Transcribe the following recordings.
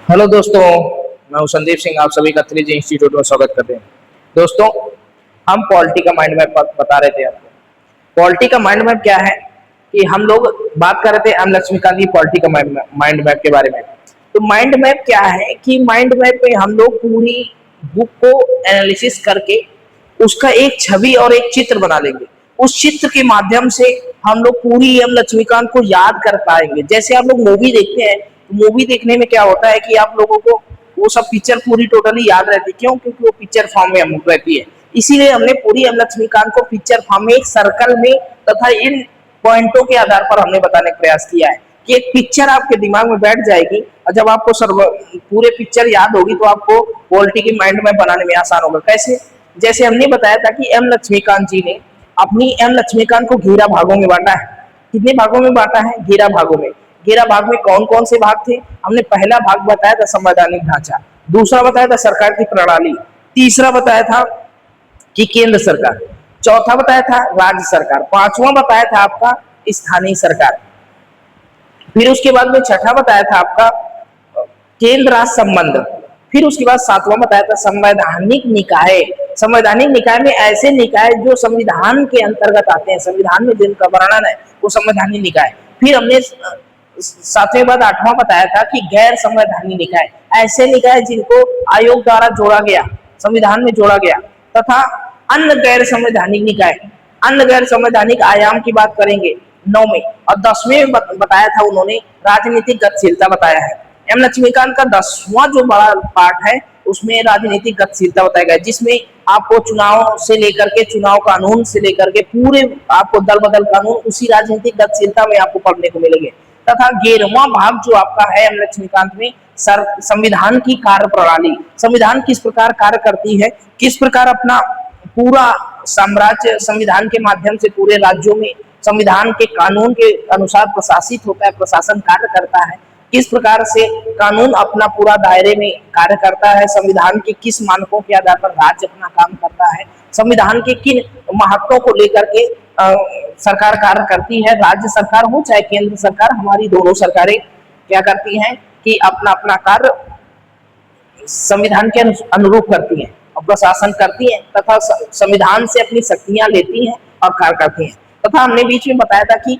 Hello दोस्तों, मैं हूं संदीप सिंह। आप सभी का 3G इंस्टीट्यूट में स्वागत करते हैं। दोस्तों, हम पॉलिटी का माइंड मैप बता रहे थे आपको। पॉलिटी का माइंड मैप क्या है कि हम लोग बात कर रहे थे एम लक्ष्मीकांत की पॉलिटी का माइंड मैप के बारे में। तो माइंड मैप क्या है कि माइंड मैप में हम लोग पूरी बुक को एनालिसिस करके उसका एक छवि और एक चित्र बना लेंगे। उस चित्र के माध्यम से हम लोग पूरी एम लक्ष्मीकांत को याद कर पाएंगे। जैसे आप लोग मूवी देखते हैं, मूवी देखने में क्या होता है कि आप लोगों को वो सब पिक्चर पूरी टोटली याद रहती है। क्यों? क्योंकि वो पिक्चर फॉर्म में हम रहती है। इसीलिए हमने पूरी एम लक्ष्मीकांत को पिक्चर फॉर्म में एक सर्कल में तथा इन पॉइंटों के आधार पर हमने बताने का प्रयास किया है कि एक पिक्चर आपके दिमाग में बैठ जाएगी और जब आपको पूरे पिक्चर याद होगी तो आपको पॉलिटी की माइंड मैप बनाने में आसान होगा। कैसे? जैसे हमने बताया था कि एम लक्ष्मीकांत जी ने अपनी एम लक्ष्मीकांत को 11 भागों में बांटा है। कितने भागों में बांटा है? 11 भागों में। 11 भाग में कौन कौन से भाग थे? हमने पहला भाग बताया था संवैधानिक ढांचा, दूसरा बताया था सरकार की प्रणाली, तीसरा बताया था कि केंद्र सरकार, चौथा बताया था राज्य सरकार, पांचवा बताया था आपका स्थानीय सरकार, फिर उसके बाद में छठा बताया था आपका केंद्र राज्य संबंध, फिर उसके बाद सातवां बताया था संवैधानिक निकाय। संवैधानिक निकाय में ऐसे निकाय जो संविधान के अंतर्गत आते हैं, संविधान में जिनका वर्णन है वो संवैधानिक निकाय। फिर हमने सातवें बाद आठवां बताया था कि गैर संवैधानिक निकाय, ऐसे निकाय जिनको आयोग द्वारा जोड़ा गया, संविधान में जोड़ा गया, तथा अन्य गैर संवैधानिक निकाय। अन्य गैर संवैधानिक आयाम की बात करेंगे 9वें और 10वें बताया था उन्होंने राजनीतिक गतिशीलता बताया है। एम लक्ष्मीकांत का 10वां जो बड़ा पार्ट है उसमें राजनीतिक गतिशीलता बताया गया, जिसमें आपको चुनाव से लेकर के चुनाव कानून से लेकर के पूरे आपको दल बदल कानून उसी राजनीतिक गतिशीलता में आपको पढ़ने को मिलेंगे। तथा 11वां भाग जो आपका है एम लक्ष्मीकांत में संविधान की कार्य प्रणाली, संविधान किस प्रकार कार्य करती है, किस प्रकार अपना पूरा साम्राज्य संविधान के माध्यम से पूरे राज्यों में संविधान के कानून के अनुसार प्रशासित होता है, प्रशासन कार्य करता है, किस प्रकार से कानून अपना पूरा दायरे में कार्य करता है, संविधान के किस मानकों के आधार पर राज्य अपना काम करता है, संविधान के किन महत्वों को लेकर के सरकार कार्य करती है, राज्य सरकार हो चाहे केंद्र सरकार, हमारी दोनों सरकारें क्या करती हैं कि अपना अपना कार्य संविधान के अनुरूप करती हैं और प्रशासन करती हैं तथा संविधान से अपनी शक्तियां लेती हैं और कार्य करती हैं। तथा हमने बीच में बताया था कि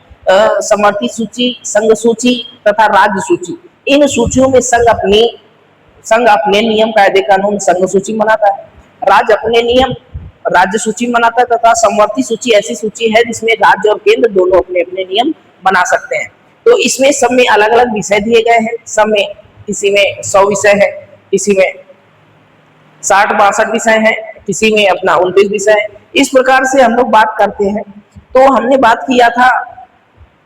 समवर्ती सूची, संघ सूची तथा राज्य सूची, इन सूचियों में संघ अपने नियम कायदे कानून संघ सूची बनाता है, राज्य अपने नियम राज्य सूची बनाता है तथा समवर्ती सूची ऐसी सूची है जिसमें राज्य और केंद्र दोनों अपने अपने नियम बना सकते हैं। तो इसमें सब में अलग अलग विषय दिए गए हैं, सब में किसी में 100 विषय है, किसी में 60-62 विषय है, किसी में अपना 29 विषय है। इस प्रकार से हम लोग बात करते हैं। तो हमने बात किया था,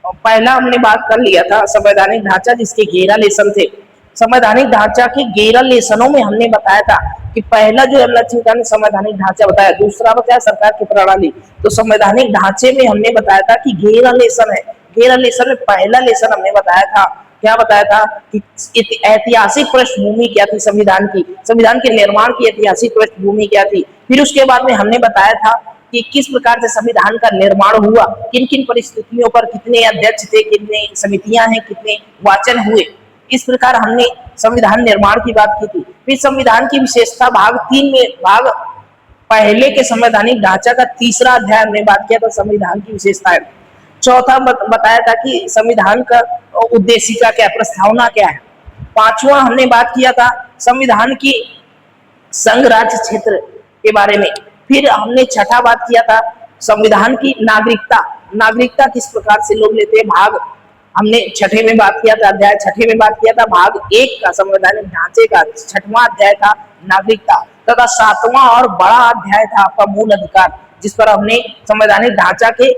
पहला हमने बात कर लिया था संवैधानिक ढांचा जिसके 11 लेसन थे। संवैधानिक ढांचा के 11 लेसनों में हमने बताया था कि पहला जो एम लक्ष्मीकांत ने संवैधानिक ढांचा बताया, दूसरा बताया सरकार की प्रणाली। तो संवैधानिक ढांचे में हमने बताया था कि 11 लेसन है। 11 लेसन में पहला लेसन हमने बताया था, क्या बताया था कि ऐतिहासिक पृष्ठभूमि क्या थी संविधान की, संविधान के निर्माण की ऐतिहासिक पृष्ठभूमि क्या थी। फिर उसके बाद में हमने बताया था कि किस प्रकार से संविधान का निर्माण हुआ, किन किन परिस्थितियों पर कितने अध्यक्ष थे, कितने समितियां हैं, कितने वाचन हुए। इस प्रकार हमने संविधान निर्माण की बात की थी। फिर संविधान की विशेषता भाग 3 में, भाग पहले के संवैधानिक ढांचा का तीसरा अध्याय हमने बात किया था संविधान की विशेषताएं। चौथा बताया था कि संविधान का उद्देशिका क्या, प्रस्तावना क्या है। पांचवा हमने बात किया था संविधान की संघ राज्य क्षेत्र के बारे में। फिर हमने छठा बात किया था संविधान की नागरिकता, नागरिकता किस प्रकार से लोग लेते हैं, भाग हमने छठे में बात किया था, अध्याय छठे में बात किया था। भाग 1 का संवैधानिक ढांचे का 6वां अध्याय था नागरिकता, तथा 7वां और बड़ा अध्याय था आपका मूल अधिकार, जिस पर हमने संवैधानिक ढांचा के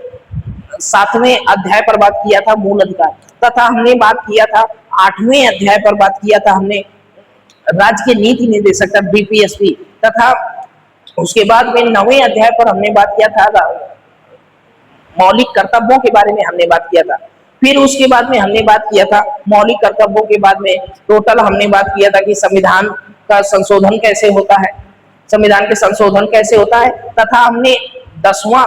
7वें अध्याय पर बात किया था मूल अधिकार। तथा हमने बात किया था 8वें अध्याय पर बात किया था हमने राज्य के नीति निर्देशक बीपीएसपी। तथा उसके बाद में 9वें अध्याय पर हमने बात किया था मौलिक कर्तव्यों के बारे में हमने बात किया था। फिर उसके बाद में हमने बात किया था मौलिक कर्तव्यों के बाद में टोटल हमने बात किया था कि संविधान का संशोधन कैसे होता है, संविधान के संशोधन कैसे होता है। तथा हमने 10वां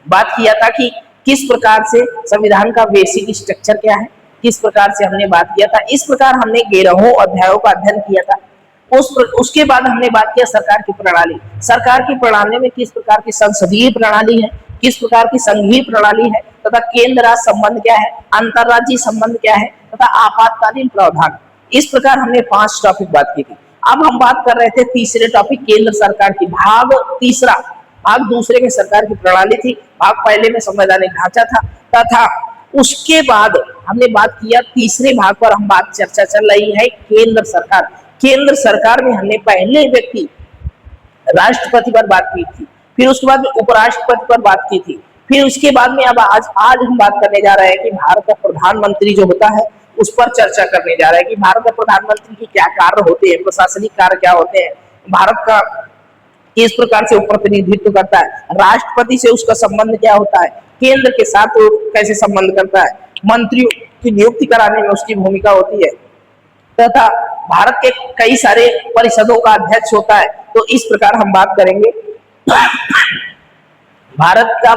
बात किया था कि किस प्रकार से संविधान का बेसिक स्ट्रक्चर क्या है, किस प्रकार से हमने बात किया था। इस प्रकार हमने 11 अध्यायों का अध्ययन किया था। उसके बाद हमने बात किया सरकार की प्रणाली। सरकार की प्रणाली में किस प्रकार की संसदीय प्रणाली है, किस प्रकार की संघीय प्रणाली है, तथा केंद्र राज्य संबंध क्या है, अंतरराज्यीय संबंध क्या है, तथा आपातकालीन प्रावधान। इस प्रकार हमने 5 टॉपिक बात की थी। अब हम बात कर रहे थे तीसरे टॉपिक केंद्र सरकार की, भाग तीसरा। भाग दूसरे में सरकार की प्रणाली थी, भाग पहले में संवैधानिक ढांचा था तथा उसके बाद हमने बात किया तीसरे भाग पर हम बात चर्चा चल रही है केंद्र सरकार। केंद्र सरकार में हमने पहले व्यक्ति राष्ट्रपति पर बात की थी, फिर उसके बाद में उपराष्ट्रपति पर बात की थी, फिर उसके बाद में अब आज हम बात करने जा रहे हैं कि भारत का प्रधानमंत्री जो होता है उस पर चर्चा करने जा रहे हैं कि भारत का प्रधानमंत्री के क्या कार्य होते हैं, प्रशासनिक कार्य क्या होते हैं, भारत का किस प्रकार से प्रतिनिधित्व करता है, राष्ट्रपति से उसका संबंध क्या होता है, केंद्र के साथ वो कैसे संबंध करता है, मंत्रियों की नियुक्ति कराने में उसकी भूमिका होती है तथा भारत के कई सारे परिषदों का अध्यक्ष होता है। तो इस प्रकार हम बात करेंगे भारत का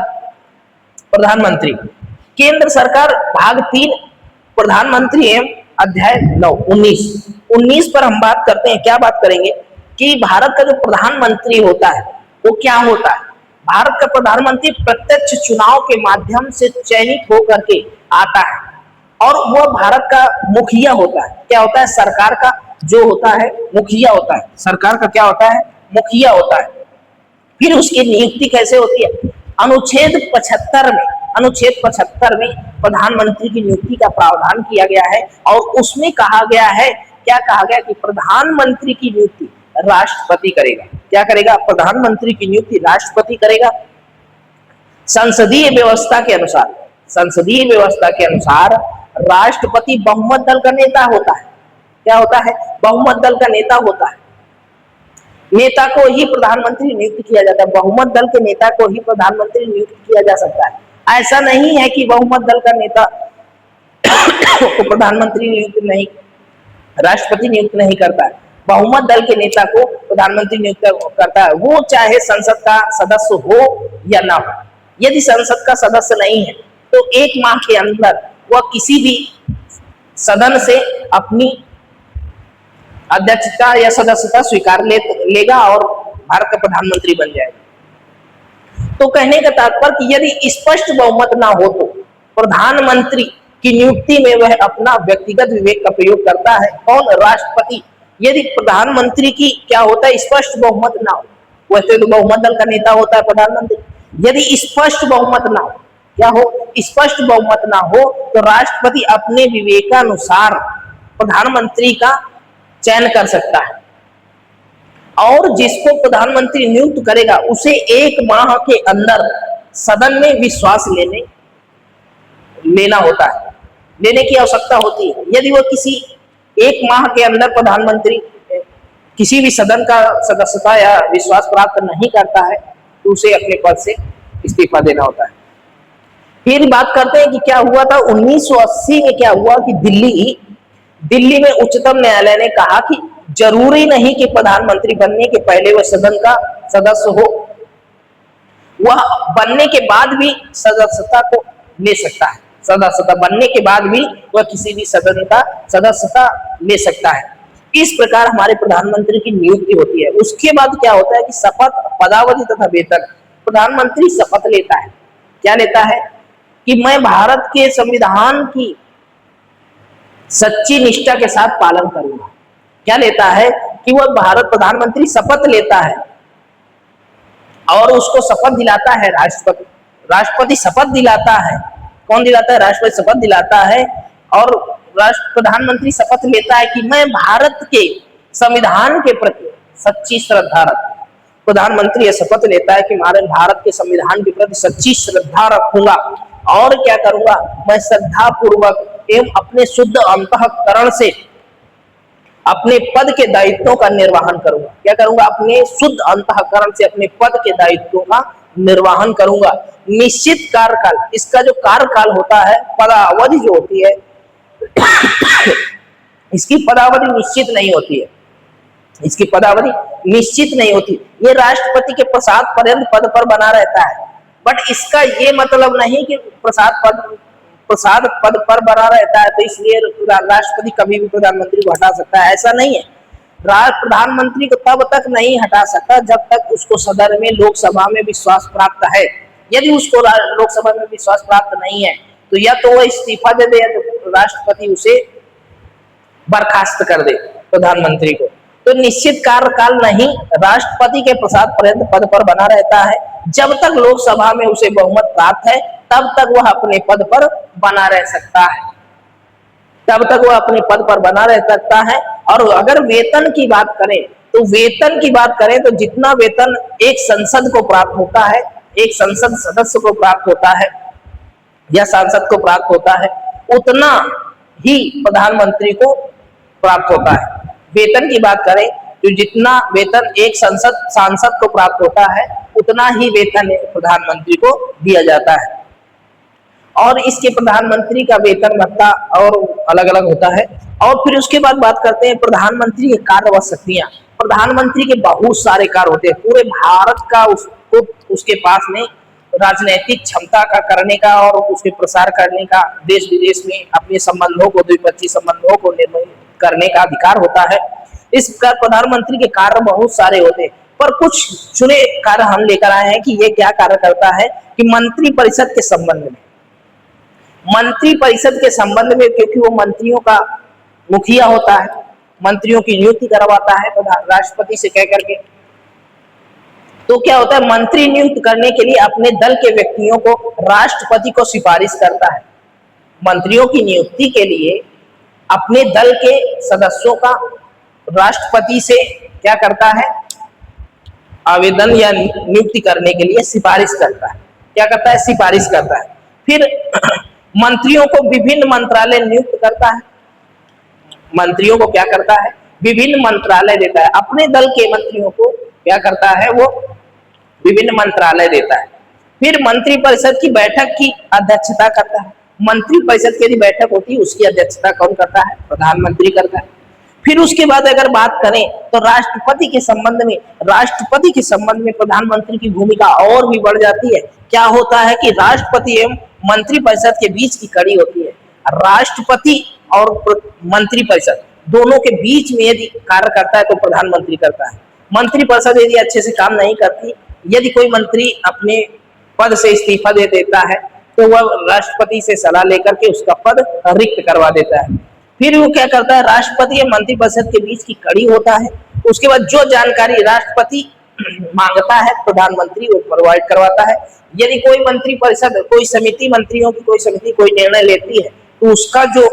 प्रधानमंत्री। केंद्र सरकार भाग 3 प्रधानमंत्री एवं अध्याय 9 19 पर हम बात करते हैं। क्या बात करेंगे कि भारत का जो प्रधानमंत्री होता है वो क्या होता है। भारत का प्रधानमंत्री प्रत्यक्ष चुनाव के माध्यम से चयनित होकर के आता है और वह भारत का मुखिया होता है। क्या होता है, सरकार का जो होता है मुखिया होता है, सरकार का क्या होता है, मुखिया होता है। फिर उसकी नियुक्ति कैसे होती है, अनुच्छेद 75 में प्रधानमंत्री की नियुक्ति का प्रावधान किया गया है और उसमें कहा गया है, क्या कहा गया कि प्रधानमंत्री की नियुक्ति राष्ट्रपति करेगा। क्या करेगा, प्रधानमंत्री की नियुक्ति राष्ट्रपति करेगा। संसदीय व्यवस्था के अनुसार राष्ट्रपति बहुमत दल का नेता होता है। क्या होता है, बहुमत दल का नेता होता है। नेता को ही प्रधानमंत्री नियुक्त किया जाता है, बहुमत दल के नेता को ही प्रधानमंत्री नियुक्त किया जा सकता है। ऐसा नहीं है कि बहुमत दल का नेता को प्रधानमंत्री नियुक्त नहीं, राष्ट्रपति नियुक्त नहीं करता है, बहुमत दल के नेता को प्रधानमंत्री नियुक्त करता है, वो चाहे संसद का सदस्य हो या ना हो। यदि संसद का सदस्य नहीं है तो 1 माह के अंदर वह किसी भी सदन से अपनी अध्यक्षता या सदस्यता स्वीकार लेगा और भारत का प्रधानमंत्री बन जाएगा। तो कहने का तात्पर्य कि यदि स्पष्ट बहुमत ना हो तो प्रधानमंत्री की नियुक्ति में वह अपना व्यक्तिगत विवेक का प्रयोग करता है। कौन, राष्ट्रपति। यदि प्रधानमंत्री की क्या होता है, स्पष्ट बहुमत ना हो, वैसे तो बहुमत दल का नेता होता है प्रधानमंत्री। यदि स्पष्ट बहुमत ना हो, क्या हो, स्पष्ट बहुमत ना हो तो राष्ट्रपति अपने विवेकानुसार प्रधानमंत्री का चयन कर सकता है और जिसको प्रधानमंत्री नियुक्त करेगा उसे 1 माह के अंदर सदन में विश्वास लेना होता है, लेने की आवश्यकता होती है। यदि वह किसी 1 माह के अंदर प्रधानमंत्री किसी भी सदन का सदस्यता या विश्वास प्राप्त नहीं करता है तो उसे अपने पद से इस्तीफा देना होता है। फिर बात करते हैं कि क्या हुआ था 1980 में। क्या हुआ कि दिल्ली में उच्चतम न्यायालय ने कहा कि जरूरी नहीं कि प्रधानमंत्री बनने के पहले वह सदन का सदस्य हो, वह बनने के बाद भी सदस्यता को ले सकता है। सदस्यता बनने के बाद भी वह किसी भी सदन का सदस्यता ले सकता है। इस प्रकार हमारे प्रधानमंत्री की नियुक्ति होती है। उसके बाद क्या होता है कि शपथ, पदावधि तथा वेतन। प्रधानमंत्री शपथ लेता है। क्या लेता है कि मैं भारत के संविधान की सच्ची निष्ठा के साथ पालन करूंगा। क्या लेता है कि वह प्रधानमंत्री शपथ लेता है और उसको शपथ दिलाता है राष्ट्रपति। राष्ट्रपति शपथ दिलाता है। कौन दिलाता है, राष्ट्रपति शपथ दिलाता है और प्रधानमंत्री शपथ लेता है कि मैं भारत के संविधान के प्रति सच्ची श्रद्धा रखूंगा। प्रधानमंत्री यह शपथ लेता है कि मैं भारत के संविधान के प्रति सच्ची श्रद्धा रखूंगा और क्या करूंगा, मैं श्रद्धा पूर्वक एवं अपने शुद्ध अंतःकरण से अपने पद के दायित्वों का निर्वहन करूंगा। क्या करूंगा, अपने शुद्ध अंतःकरण से अपने पद के दायित्वों का निर्वहन करूंगा। निश्चित कार्यकाल, इसका जो कार्यकाल होता है, पदावधि जो होती है इसकी पदावधि निश्चित नहीं होती है। इसकी पदावधि निश्चित नहीं होती। ये राष्ट्रपति के प्रसाद पर्यंत पद पर बना रहता है। बट इसका ये मतलब नहीं कि प्रसाद पद पर बना रहता है, तो इसलिए राष्ट्रपति कभी भी प्रधानमंत्री को हटा सकता है, ऐसा नहीं है। प्रधानमंत्री को तब तक नहीं हटा सकता जब तक उसको सदन में, लोकसभा में विश्वास प्राप्त है। यदि उसको लोकसभा में विश्वास प्राप्त नहीं है तो या तो वो इस्तीफा दे दे या तो राष्ट्रपति उसे बर्खास्त कर दे प्रधानमंत्री को। तो निश्चित कार्यकाल नहीं, राष्ट्रपति के प्रसाद पर्यंत पद पर बना रहता है। जब तक लोकसभा में उसे बहुमत प्राप्त है तब तक वह अपने पद पर बना रह सकता है, तब तक वह अपने पद पर बना रह सकता है। और अगर वेतन की बात करें तो वेतन की बात करें तो जितना वेतन एक संसद को प्राप्त होता है, एक संसद सदस्य को प्राप्त होता है या सांसद को प्राप्त होता है, उतना ही प्रधानमंत्री को प्राप्त होता है। वेतन की बात करें तो जितना वेतन एक सांसद को प्राप्त होता है उतना ही वेतन प्रधानमंत्री को दिया जाता है। और इसके प्रधानमंत्री का वेतन भत्ता और अलग अलग होता है। और फिर उसके बाद बात करते हैं प्रधानमंत्री के कार्य व शक्तियां। प्रधानमंत्री के बहुत सारे कार्य होते हैं, पूरे भारत का उसके पास में राजनीतिक क्षमता का करने का और उसके प्रसार करने का, देश विदेश में अपने संबंधों को, द्विपक्षीय संबंधों को निर्मित करने का अधिकार होता है। इस प्रकार प्रधानमंत्री के कार्य बहुत सारे होते हैं, पर कुछ चुने कार्य हम लेकर आए हैं कि ये क्या कार्य करता है। कि मंत्री परिषद के संबंध में, मंत्री परिषद के संबंध में, क्योंकि वो मंत्रियों का मुखिया होता है, मंत्रियों की नियुक्ति करवाता है राष्ट्रपति से कह करके। तो क्या होता है, मंत्री नियुक्त करने के लिए अपने दल के व्यक्तियों को राष्ट्रपति को सिफारिश करता है। मंत्रियों की नियुक्ति के लिए अपने दल के सदस्यों का राष्ट्रपति से क्या करता है, आवेदन या नियुक्ति करने के लिए सिफारिश करता है। क्या करता है, सिफारिश करता है। फिर मंत्रियों को विभिन्न मंत्रालय नियुक्त करता है। मंत्रियों को क्या करता है, विभिन्न मंत्रालय देता है। अपने दल के मंत्रियों को क्या करता है, वो विभिन्न मंत्रालय देता है। फिर मंत्रिपरिषद की बैठक की अध्यक्षता करता है। मंत्रिपरिषद की यदि बैठक होती है उसकी अध्यक्षता कौन करता है, प्रधानमंत्री करता है। फिर उसके बाद अगर बात करें तो राष्ट्रपति के संबंध में प्रधानमंत्री की भूमिका और भी बढ़ जाती है। क्या होता है कि राष्ट्रपति एवं मंत्रिपरिषद के बीच की कड़ी होती है। राष्ट्रपति और मंत्रिपरिषद दोनों के बीच में यदि कार्य करता है तो प्रधानमंत्री करता है। मंत्रिपरिषद यदि अच्छे से काम नहीं करती, यदि कोई मंत्री अपने पद से इस्तीफा दे देता है तो वह राष्ट्रपति से सलाह लेकर के उसका पद रिक्त करवा देता है। फिर वो क्या करता है, राष्ट्रपति या मंत्रिपरिषद के बीच की कड़ी होता है। उसके बाद जो जानकारी राष्ट्रपति मांगता है प्रधानमंत्री वो प्रोवाइड करवाता है। यदि कोई मंत्रिपरिषद, कोई समिति, मंत्रियों की कोई समिति कोई निर्णय लेती है तो उसका जो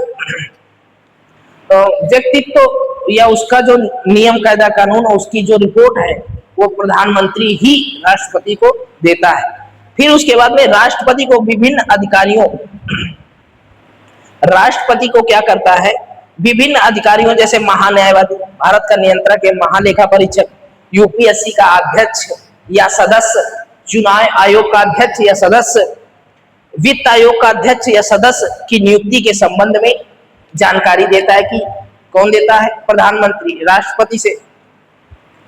व्यक्तित्व या उसका जो नियम कायदा कानून, उसकी जो रिपोर्ट है वो प्रधानमंत्री ही राष्ट्रपति को देता है। फिर उसके बाद में राष्ट्रपति को विभिन्न अधिकारियों, राष्ट्रपति को क्या करता है, विभिन्न अधिकारियों जैसे महान्यायवादी, भारत का नियंत्रक है, महालेखा परीक्षक, यूपीएससी का अध्यक्ष या सदस्य, चुनाव आयोग का अध्यक्ष या सदस्य, वित्त आयोग का अध्यक्ष या सदस्य की नियुक्ति के संबंध में जानकारी देता है। कि कौन देता है, प्रधानमंत्री राष्ट्रपति से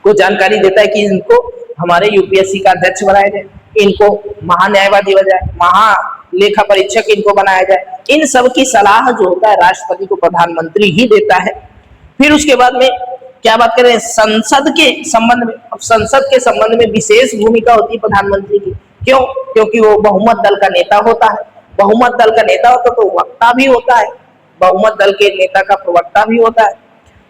को जानकारी देता है कि इनको हमारे यूपीएससी का अध्यक्ष बनाया जाए, इनको महान्यायवादी बनाया जाए, महालेखा परीक्षक इनको बनाया जाए। इन सब की सलाह जो होता है राष्ट्रपति को प्रधानमंत्री ही देता है। फिर उसके बाद में क्या बात करें, संसद के संबंध में। अब संसद के संबंध में विशेष भूमिका होती है प्रधानमंत्री की। क्यों? क्योंकि वो बहुमत दल का नेता होता है। बहुमत दल का नेता होता तो वक्ता भी होता है, बहुमत दल के नेता का प्रवक्ता भी होता है।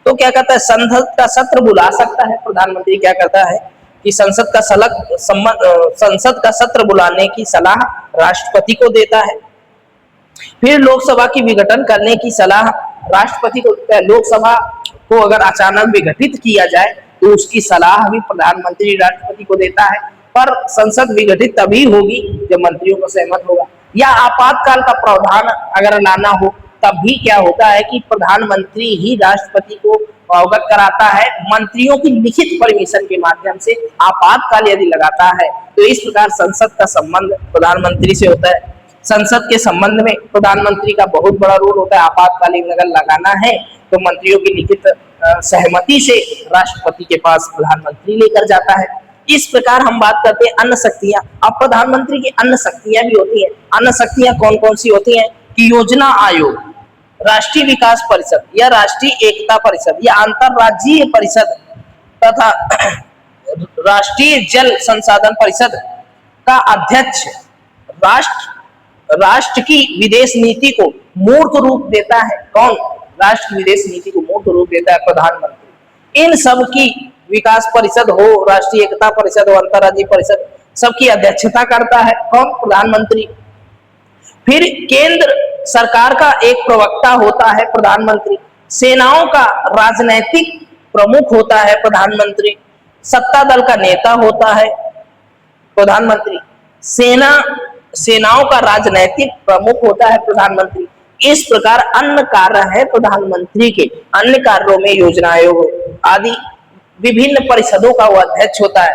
तो क्या कहता है, संसद का सत्र बुला सकता है प्रधानमंत्री। क्या करता है कि संसद का सत्र बुलाने की सलाह राष्ट्रपति को देता है। फिर लोकसभा की विघटन करने की सलाह राष्ट्रपति को। लोकसभा को अगर अचानक विघटित किया जाए तो उसकी सलाह भी प्रधानमंत्री राष्ट्रपति को देता है। पर संसद विघटित तभी होगी जब मंत्रियों को सहमत होगा। या आपातकाल का प्रावधान अगर लाना हो तब भी क्या होता है कि प्रधानमंत्री ही राष्ट्रपति को अवगत कराता है। मंत्रियों की लिखित परमिशन के माध्यम से आपातकाल यदि लगाता है तो इस प्रकार संसद का संबंध प्रधानमंत्री से होता है। संसद के संबंध में प्रधानमंत्री का बहुत बड़ा रोल होता है। आपातकालीन अगर लगाना है तो मंत्रियों की लिखित सहमति से राष्ट्रपति के पास प्रधानमंत्री लेकर जाता है। इस प्रकार हम बात करते हैं अन्य शक्तियां। अब प्रधानमंत्री की अन्य शक्तियां भी होती हैं। अन्य शक्तियां कौन कौन सी होती हैं योजना आयोग, राष्ट्रीय विकास परिषद या राष्ट्रीय एकता परिषद या अंतरराज्यीय परिषद तथा राष्ट्रीय जल संसाधन परिषद का अध्यक्ष राष्ट्र की विदेश नीति को मूर्त रूप देता है। कौन? राष्ट्र की विदेश नीति को मूर्त रूप देता है प्रधानमंत्री। इन सब की विकास परिषद हो, राष्ट्रीय एकता परिषद हो, अंतरराज्यीय परिषद, सबकी अध्यक्षता करता है कौन? प्रधानमंत्री। फिर केंद्र सरकार का एक प्रवक्ता होता है प्रधानमंत्री। सेनाओं का राजनैतिक प्रमुख होता है प्रधानमंत्री। सत्ता दल का नेता होता है प्रधानमंत्री। सेनाओं का राजनैतिक प्रमुख होता है प्रधानमंत्री। इस प्रकार अन्य कार्य है प्रधानमंत्री के। अन्य कार्यों में योजना आयोग आदि विभिन्न परिषदों का वो अध्यक्ष होता है।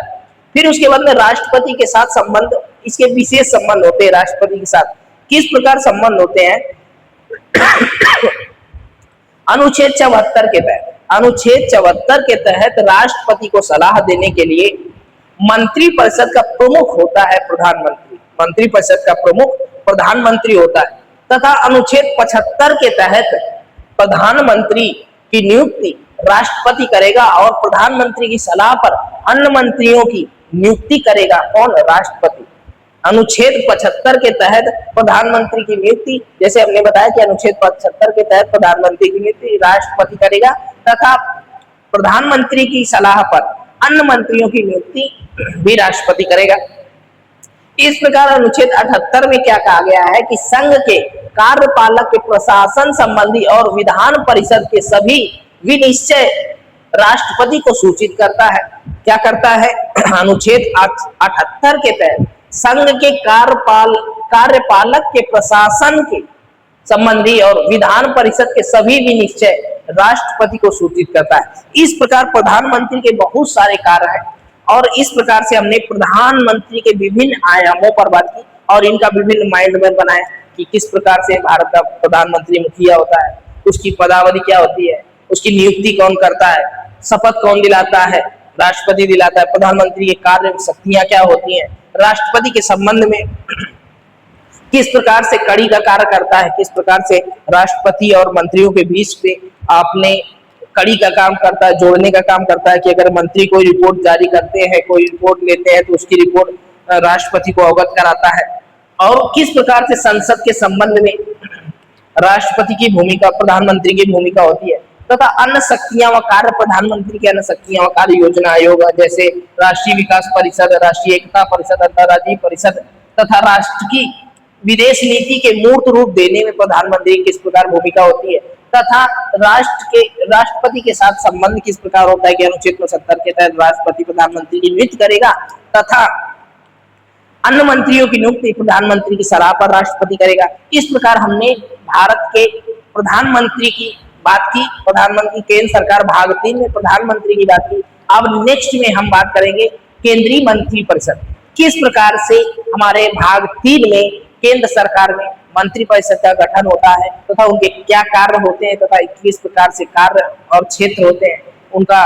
फिर उसके बाद में राष्ट्रपति के साथ संबंध, इसके विशेष संबंध होते हैं राष्ट्रपति के साथ। किस प्रकार संबंध होते हैं? अनुच्छेद 74 के तहत, अनुच्छेद 74 के तहत राष्ट्रपति को सलाह देने के लिए मंत्रिपरिषद का प्रमुख होता है प्रधानमंत्री। मंत्रिपरिषद का प्रमुख प्रधानमंत्री होता है। तथा अनुच्छेद 75 के तहत प्रधानमंत्री की नियुक्ति राष्ट्रपति करेगा और प्रधानमंत्री की सलाह पर अन्य मंत्रियों की नियुक्ति करेगा कौन? राष्ट्रपति। अनुच्छेद 75 के तहत प्रधानमंत्री की नियुक्ति, जैसे हमने बताया कि अनुच्छेद 75 के तहत प्रधानमंत्री की नियुक्ति राष्ट्रपति करेगा तथा प्रधानमंत्री की सलाह पर अन्य मंत्रियों की नियुक्ति भी राष्ट्रपति करेगा। इस प्रकार अनुच्छेद 78 में क्या कहा गया है कि संघ के कार्यपालक के प्रशासन संबंधी और विधान परिषद के सभी विनिश्चय राष्ट्रपति को सूचित करता है। क्या करता है? अनुच्छेद 78 के तहत संघ के कार्यपालक के प्रशासन के संबंधी और विधान परिषद के सभी विनिश्चय राष्ट्रपति को सूचित करता है। इस प्रकार प्रधानमंत्री के बहुत सारे कार्य हैं और इस प्रकार से हमने प्रधानमंत्री के विभिन्न आयामों पर बात की और इनका विभिन्न माइंड मैप बनाया कि किस प्रकार से भारत का प्रधानमंत्री मुखिया होता है, उसकी पदावधि क्या होती है, उसकी नियुक्ति कौन करता है, शपथ कौन दिलाता है, राष्ट्रपति दिलाता है, प्रधानमंत्री के कार्य शक्तियां क्या होती हैं, राष्ट्रपति के संबंध में किस प्रकार से कड़ी का कार्य करता है, किस प्रकार से राष्ट्रपति और मंत्रियों के बीच पे आपने कड़ी का काम करता है, जोड़ने का काम करता है कि अगर मंत्री कोई रिपोर्ट जारी करते हैं, कोई रिपोर्ट लेते हैं तो उसकी रिपोर्ट राष्ट्रपति को अवगत कराता है। और किस प्रकार से संसद के संबंध में राष्ट्रपति की भूमिका, प्रधानमंत्री की भूमिका होती है तथा अन्य शक्तियां व कार्य, प्रधानमंत्री के अन्य शक्तियां व कार्य योजना आयोग जैसे राष्ट्रीय विकास परिषद, राष्ट्रीय एकता परिषद, अंतरराज्यीय परिषद तथा राष्ट्र की विदेश नीति के मूर्त रूप देने में प्रधानमंत्री की किस प्रकार भूमिका होती है तथा राष्ट्रपति के साथ संबंध किस प्रकार होता है कि अनुच्छेद 75 के तहत राष्ट्रपति प्रधानमंत्री की नियुक्ति करेगा तथा अन्य मंत्रियों की नियुक्ति प्रधानमंत्री की सलाह पर राष्ट्रपति करेगा। इस प्रकार हमने भारत के प्रधानमंत्री की बात की, प्रधानमंत्री केंद्र सरकार भाग 3 में प्रधानमंत्री की बात की। अब नेक्स्ट में हम बात करेंगे केंद्रीय मंत्रिपरिषद, किस प्रकार से हमारे भाग 3 में केंद्र सरकार में मंत्रिपरिषद का गठन होता है तथा उनके क्या कार्य होते हैं तथा किस प्रकार से कार्य और क्षेत्र होते हैं, उनका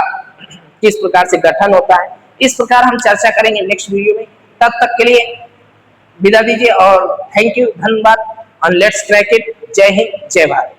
किस प्रकार से गठन होता है। इस प्रकार हम चर्चा करेंगे नेक्स्ट वीडियो में। तब तक के लिए विदा दीजिए और थैंक यू, धन्यवाद। और लेट्स क्रैक इट। जय हिंद, जय भारत।